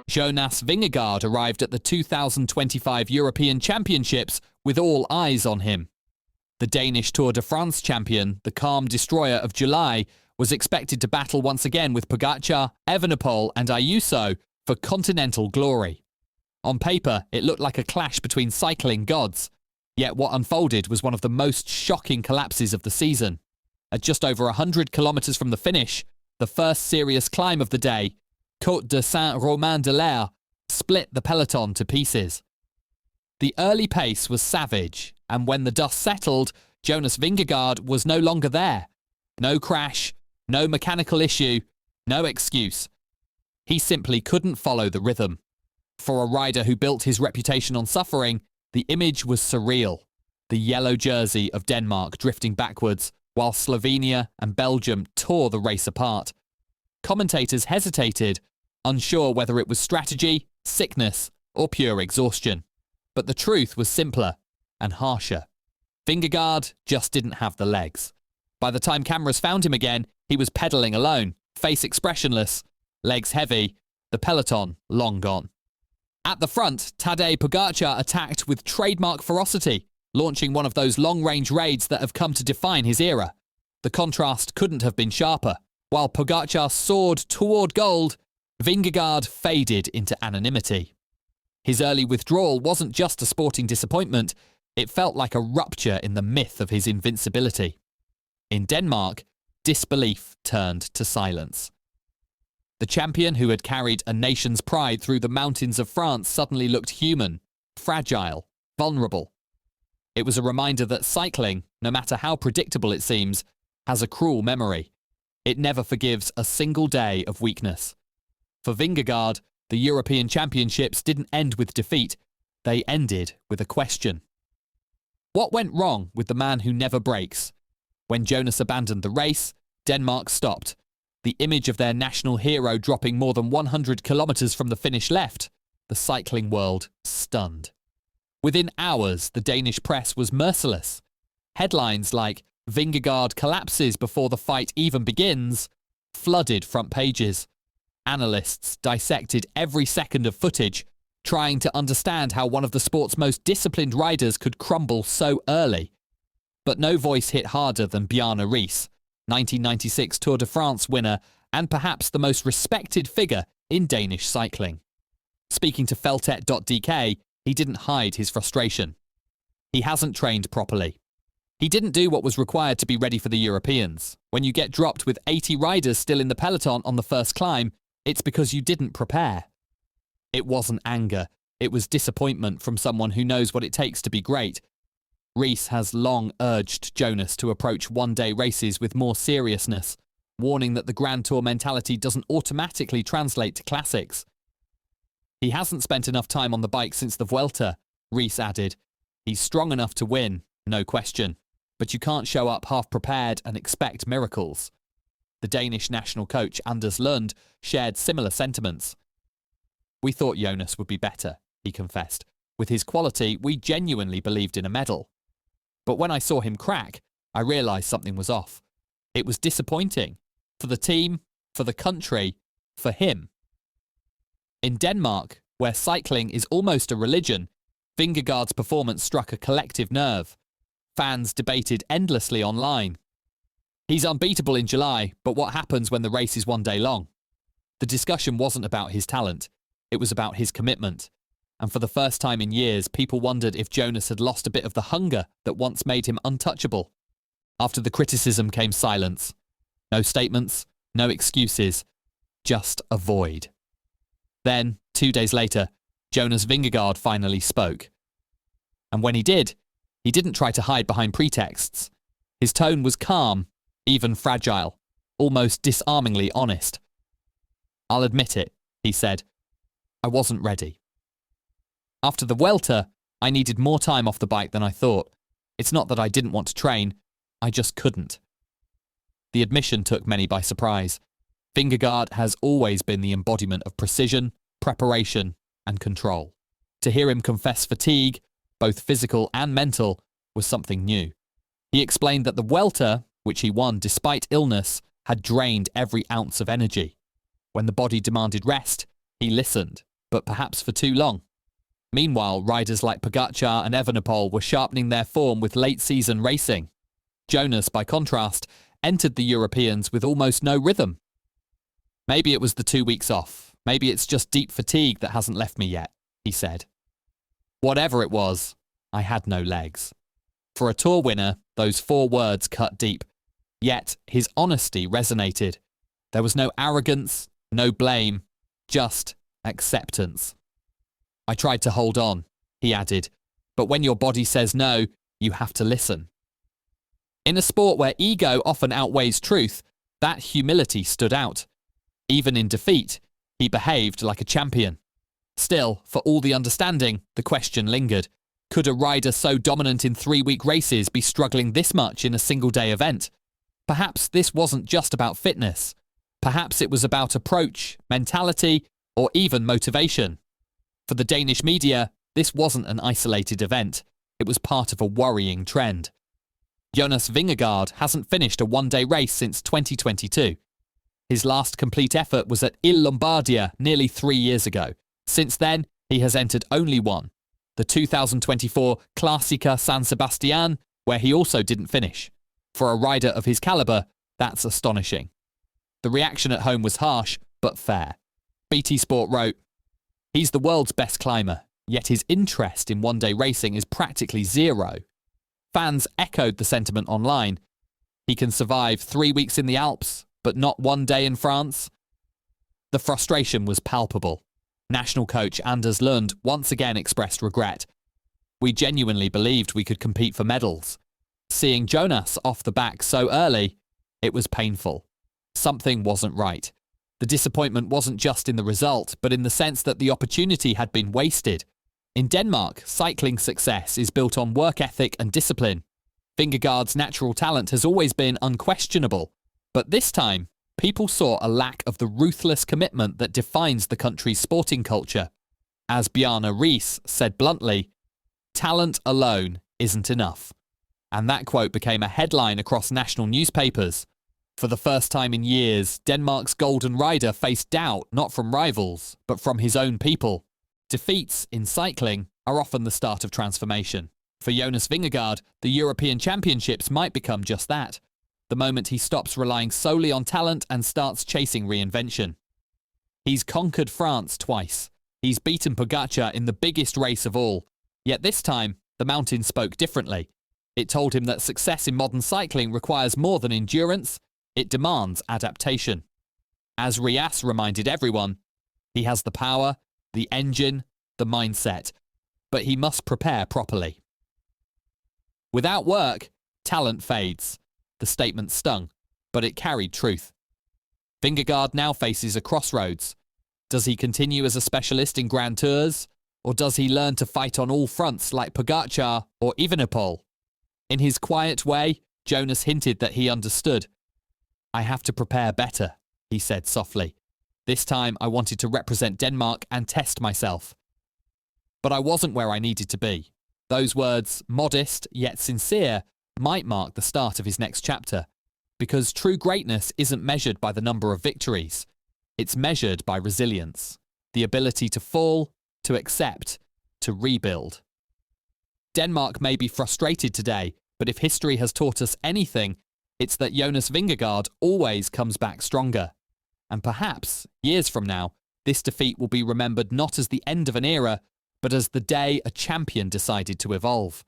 Jonas Vingegaard arrived at the 2025 European Championships with all eyes on him. The Danish Tour de France champion, the calm destroyer of July, was expected to battle once again with Pogačar, Evenepoel and Ayuso for continental glory. On paper, it looked like a clash between cycling gods, yet what unfolded was one of the most shocking collapses of the season. At just over 100 kilometres from the finish, the first serious climb of the day, Côte de Saint-Romain-de-l'Air, split the peloton to pieces. The early pace was savage, and when the dust settled, Jonas Vingegaard was no longer there. No crash, no mechanical issue, no excuse. He simply couldn't follow the rhythm. For a rider who built his reputation on suffering, the image was surreal. The yellow jersey of Denmark drifting backwards, while Slovenia and Belgium tore the race apart. Commentators hesitated, unsure whether it was strategy, sickness, or pure exhaustion. But the truth was simpler and harsher. Vingegaard just didn't have the legs. By the time cameras found him again, he was pedalling alone, face expressionless, legs heavy, the peloton long gone. At the front, Tadej Pogačar attacked with trademark ferocity, launching one of those long-range raids that have come to define his era. The contrast couldn't have been sharper. While Pogačar soared toward gold, Vingegaard faded into anonymity. His early withdrawal wasn't just a sporting disappointment, it felt like a rupture in the myth of his invincibility. In Denmark, disbelief turned to silence. The champion who had carried a nation's pride through the mountains of France suddenly looked human, fragile, vulnerable. It was a reminder that cycling, no matter how predictable it seems, has a cruel memory. It never forgives a single day of weakness. For Vingegaard, the European Championships didn't end with defeat, they ended with a question. What went wrong with the man who never breaks? When Jonas abandoned the race, Denmark stopped. The image of their national hero dropping more than 100 kilometres from the finish left, the cycling world stunned. Within hours, the Danish press was merciless. Headlines like "Vingegaard collapses before the fight even begins" flooded front pages. Analysts dissected every second of footage, trying to understand how one of the sport's most disciplined riders could crumble so early. But no voice hit harder than Bjarne Riis, 1996 Tour de France winner and perhaps the most respected figure in Danish cycling. Speaking to Feltet.dk, he didn't hide his frustration. He hasn't trained properly. He didn't do what was required to be ready for the Europeans. When you get dropped with 80 riders still in the peloton on the first climb, it's because you didn't prepare. It wasn't anger. It was disappointment from someone who knows what it takes to be great. Riis has long urged Jonas to approach one-day races with more seriousness, warning that the Grand Tour mentality doesn't automatically translate to classics. He hasn't spent enough time on the bike since the Vuelta, Riis added. He's strong enough to win, no question, but you can't show up half-prepared and expect miracles. The Danish national coach Anders Lund shared similar sentiments. We thought Jonas would be better, he confessed. With his quality, we genuinely believed in a medal. But when I saw him crack, I realised something was off. It was disappointing. For the team, for the country, for him. In Denmark, where cycling is almost a religion, Vingegaard's performance struck a collective nerve. Fans debated endlessly online. He's unbeatable in July, but what happens when the race is one day long? The discussion wasn't about his talent. It was about his commitment. And for the first time in years, people wondered if Jonas had lost a bit of the hunger that once made him untouchable. After the criticism came silence. No statements, no excuses, just a void. Then, 2 days later, Jonas Vingegaard finally spoke. And when he didn't try to hide behind pretexts. His tone was calm, even fragile, almost disarmingly honest. I'll admit it, he said. I wasn't ready. After the Vuelta, I needed more time off the bike than I thought. It's not that I didn't want to train, I just couldn't. The admission took many by surprise. Vingegaard has always been the embodiment of precision, preparation, and control. To hear him confess fatigue, both physical and mental, was something new. He explained that the Vuelta, which he won despite illness, had drained every ounce of energy. When the body demanded rest, he listened, but perhaps for too long. Meanwhile, riders like Pogačar and Evenepoel were sharpening their form with late-season racing. Jonas, by contrast, entered the Europeans with almost no rhythm. "Maybe it was the 2 weeks off. Maybe it's just deep fatigue that hasn't left me yet," he said. Whatever it was, I had no legs. For a Tour winner, those 4 words cut deep. Yet his honesty resonated. There was no arrogance, no blame, just acceptance. "I tried to hold on," he added, "but when your body says no, you have to listen." In a sport where ego often outweighs truth, that humility stood out. Even in defeat, he behaved like a champion. Still, for all the understanding, the question lingered. Could a rider so dominant in 3-week races be struggling this much in a single-day event? Perhaps this wasn't just about fitness. Perhaps it was about approach, mentality, or even motivation. For the Danish media, this wasn't an isolated event. It was part of a worrying trend. Jonas Vingegaard hasn't finished a one-day race since 2022. His last complete effort was at Il Lombardia nearly 3 years ago. Since then, he has entered only one, the 2024 Classica San Sebastian, where he also didn't finish. For a rider of his calibre, that's astonishing. The reaction at home was harsh, but fair. BT Sport wrote, "He's the world's best climber, yet his interest in one-day racing is practically zero." Fans echoed the sentiment online. He can survive 3 weeks in the Alps, but not one day in France. The frustration was palpable. National coach Anders Lund once again expressed regret. "We genuinely believed we could compete for medals. Seeing Jonas off the back so early, it was painful. Something wasn't right. The disappointment wasn't just in the result, but in the sense that the opportunity had been wasted. In Denmark, cycling success is built on work ethic and discipline. Vingegaard's natural talent has always been unquestionable, but this time, people saw a lack of the ruthless commitment that defines the country's sporting culture. As Bjarne Riis said bluntly, "Talent alone isn't enough." And that quote became a headline across national newspapers. For the first time in years, Denmark's golden rider faced doubt not from rivals, but from his own people. Defeats in cycling are often the start of transformation. For Jonas Vingegaard, the European Championships might become just that. The moment he stops relying solely on talent and starts chasing reinvention. He's conquered France twice. He's beaten Pogačar in the biggest race of all. Yet this time, the mountain spoke differently. It told him that success in modern cycling requires more than endurance. It demands adaptation. As Riis reminded everyone, he has the power, the engine, the mindset, but he must prepare properly. Without work, talent fades. The statement stung, but it carried truth. Vingegaard now faces a crossroads. Does he continue as a specialist in Grand Tours, or does he learn to fight on all fronts like Pogačar or Evenepoel? In his quiet way, Jonas hinted that he understood. "I have to prepare better," he said softly. "This time I wanted to represent Denmark and test myself. But I wasn't where I needed to be." Those words, modest yet sincere, might mark the start of his next chapter, because true greatness isn't measured by the number of victories. It's measured by resilience, the ability to fall, to accept, to rebuild. Denmark may be frustrated today, but if history has taught us anything, it's that Jonas Vingegaard always comes back stronger. And perhaps, years from now, this defeat will be remembered not as the end of an era, but as the day a champion decided to evolve.